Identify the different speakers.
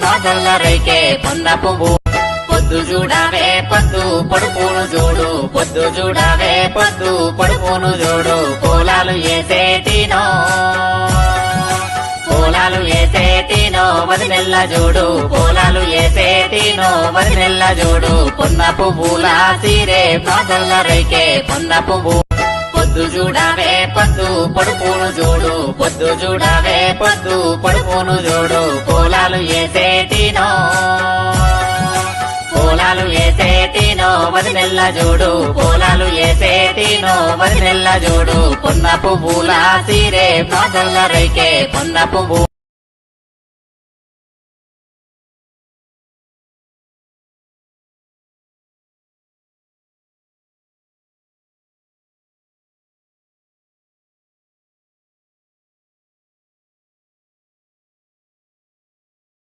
Speaker 1: పాదల్ల రైకే పొన్న పువ్వు పొద్దు చూడావే పొద్దు పడుపును చూడు పొద్దు చూడావే పొద్దు పడుపును చూడు పొలాలు వేసేటినో పొలాలు వేసేటినో వదినెల్ల చూడు పొలాలు వేసేటినో వదినెల్ల చూడు పొన్న పువ్వుల సీరే పాదల్ల రైకే పొన్న పువ్వు పొద్దు చూడావే పొద్దు పడుపును చూడు పొద్దు చూడావే పొద్దు పడుపును చూడు పొలాలు వేసేటినో పొలాలు వేసేటినో వదినెల్ల చూడు పొలాలు వేసేటినో వదినెల్ల చూడు పొన్న పువ్వుల సీరే పాదల్ల రైకే పొన్న పువ్వు